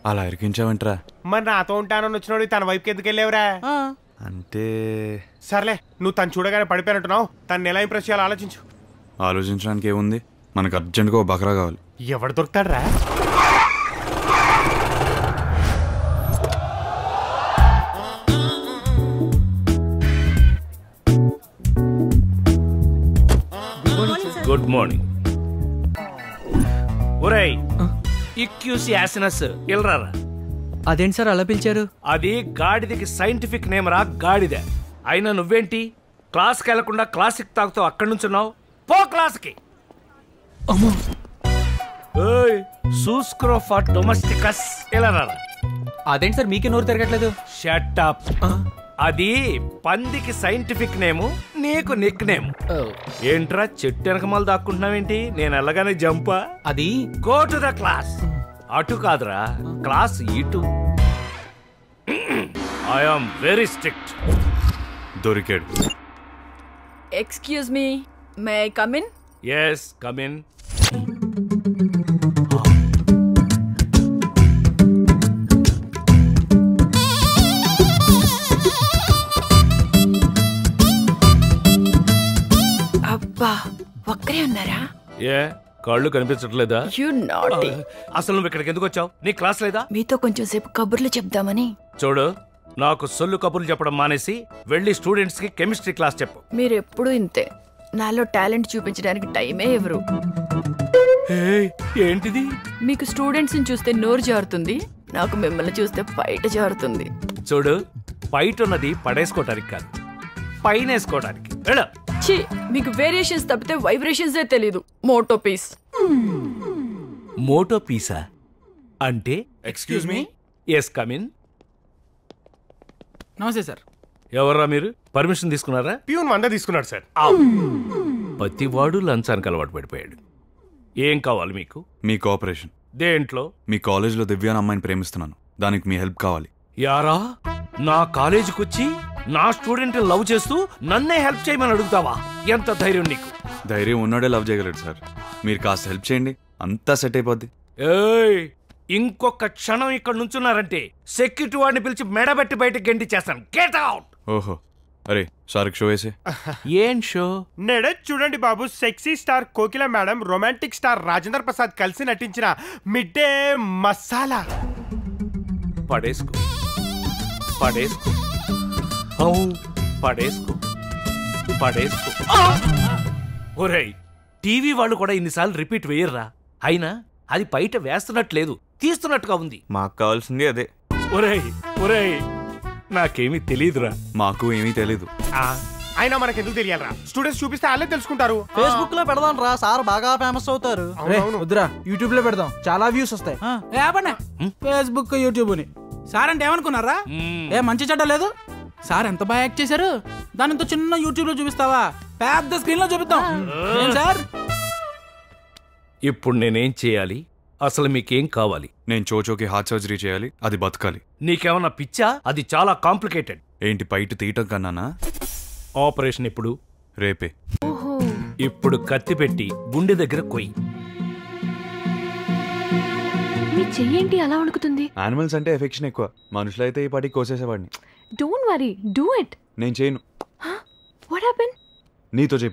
అలా ఇరికించావంటరా? మరి నాతో ఉంటానని వచ్చినోడు తన వైపుకి ఎందుకు వెళ్ళేవరా? అంటే సర్లే, నువ్వు తను చూడగానే పడిపోయినట్టున్నావు. తను ఎలా ఇంప్రెస్ చేయాలో ఆలోచించు. ఆలోచించడానికి ఏముంది, మనకు అర్జెంట్గా ఓ బకరా కావాలి. ఎవడు దొరుకుతాడరా? Good morning. ఒరేయ్ ఇక్యూసి యాసినస్ ఇల్రారా. అదేంటి సార్ అలా పిలిచారు? అది గాడిదకి సైంటిఫిక్ నేమ్ రా, గాడిద. అయినా నువ్వేంటి క్లాస్కి వెళ్లకుండా క్లాసిక్ తాగుతావు? అక్కడి నుంచున్నావు, పో క్లాస్కి. సూస్క్రోఫా డొమెస్టికస్ ఇలా రారా. అదేంటి సార్ మీకే నోరు తిరగట్లేదు? Shut up. అది పందికి సైంటిఫిక్ నేము, నీకు నిక్ నేమ్. ఏంట్రా చెట్టు వెనకమాల దాక్కుంటున్నావేంటి? నేను వెళ్ళగానే జంపా? అది గో టు ద క్లాస్. అటు కాదురా, క్లాస్ ఇటు. I am very strict. దొరికాడు. Excuse me, may I come in? Yes, come in. అబ్బా, ఒక్కరే ఉన్నారా? ఏ కళ్ళు కనిపించట్లేదా? You naughty. అసలు నువ్వు ఇక్కడికి ఎందుకు వచ్చావు? నీ క్లాస్ లేదా? మీతో కొంచెం సేపు కబుర్లు చెప్దామని. చూడు, నాకు సొల్లు కబుర్లు చెప్పడం మానేసి వెళ్ళి స్టూడెంట్స్ కి కెమిస్ట్రీ క్లాస్ చెప్పు. మీరు ఎప్పుడు ఇంతే, నాలో టాలెంట్ చూపించడానికి టైమే ఎవరు. ఏంటిది? మీకు స్టూడెంట్స్ ని చూస్తే నోరు జారుతుంది, నాకు మిమ్మల్ని చూస్తే బయట జారుతుంది. చూడు, బయట ఉన్నది పడేసుకోవటానికి కాదు, పైన వేసుకోవడానికి. ఛీ, మీకు వేరియేషన్స్ తప్పితే వైబ్రేషన్స్ తెలీదు. మోటో పీస్. మోటో పీసా అంటే? Excuse me. Yes, come in. నమస్తే సార్. ఎవర్రా మీరు? పర్మిషన్ తీసుకున్నారా? ప్యూన్ 100 తీసుకున్నాడు సార్. ప్రతివాడు లంచానికి అలవాటు పడిపోయాడు. ఏం కావాలి మీకు? మీ కోఆపరేషన్. దేంట్లో? మీ కాలేజ్లో దివ్య అనే అమ్మాయిని ప్రేమిస్తున్నాను, దానికి మీ హెల్ప్ కావాలి. యారా, నా కాలేజీకి వచ్చి నా స్టూడెంట్ లవ్ చేస్తూ నన్నే హెల్ప్ చేయమని అడుగుతావా? ఎంత ధైర్యం నీకు? ధైర్యం ఉన్నాడే లవ్ చేయగలడు సార్. మీరు కాస్త హెల్ప్ చేయండి, అంతా సెట్ అయిపోద్ది. ఏయ్, ఇంకొక క్షణం ఇక్కడ నుంచున్నారంటే సెక్యూరిటీ వాడిని పిలిచి మెడబెట్టి బయటకు గెంటి చేస్తాను. Get out. ఓహో, అరే సార్కి షో వేసే. ఏం షో? నేడే చూడండి బాబు, సెక్సీ స్టార్ కోకిల madam, romantic star Rajendra Prasad కలిసి నటించిన మిడ్ డే మసాలా. పడేసుకో, పడేసుకో, పడేసుకో, పడేసుకో. ఒరేయ్, టీవీ వాళ్ళు కూడా ఇన్నిసార్లు రిపీట్ వేయర్రా. అయినా అది బయట వేస్తున్నట్లేదు, తీస్తున్నట్టుగా ఉంది. మాకు కావాల్సింది అదే. ఒరేయ్ ఒరేయ్, నాకేమీ తెలీదురా. మాకు ఏమీ తెలీదు. అయినా మనకెందుకు తెలియాలరా? స్టూడెంట్స్ చూపిస్తే వాళ్ళే తెలుసుకుంటారు. ఫేస్బుక్ లో పెడదాం రా, సార్ బాగా ఫేమస్ అవుతారు. వద్దురా, యూట్యూబ్ లో పెడదాం, చాలా వ్యూస్ వస్తాయి. ఫేస్బుక్ యూట్యూబ్ ని సార్ అంటే ఏమనుకున్నారా? ఏ మంచి చెడ్డ లేదు. సార్ ఎంత బాగా యాక్ట్ చేశారు, దాని ఇంత చిన్న యూట్యూబ్ లో చూపిస్తావా? పెద్ద స్క్రీన్ లో చూపిద్దాం సార్. ఇప్పుడు నేనేం చేయాలి? అసలు మీకేం కావాలి? నేను చోచోకి హార్ట్ సర్జరీ చేయాలి, అది బతకాలి. నీకేమన్నా పిచ్చా? అది చాలా కాంప్లికేటెడ్. ఏంటి బయట తీయటం కన్నానా? ఆపరేషన్ ఇప్పుడు? రేపే. ఇప్పుడు కత్తి పెట్టి గుండె దగ్గర కొయ్యి. మీ చెయ్యేంటి అలా వణుకుతుంది? యానిమల్స్ అంటే ఎఫెక్షన్ ఎక్కువ, మనుషులైతే ఈ పాటికి కోసేసేవాడిని. Don't worry, do it. నేను చేయను. What happen? నీతో చెప్పి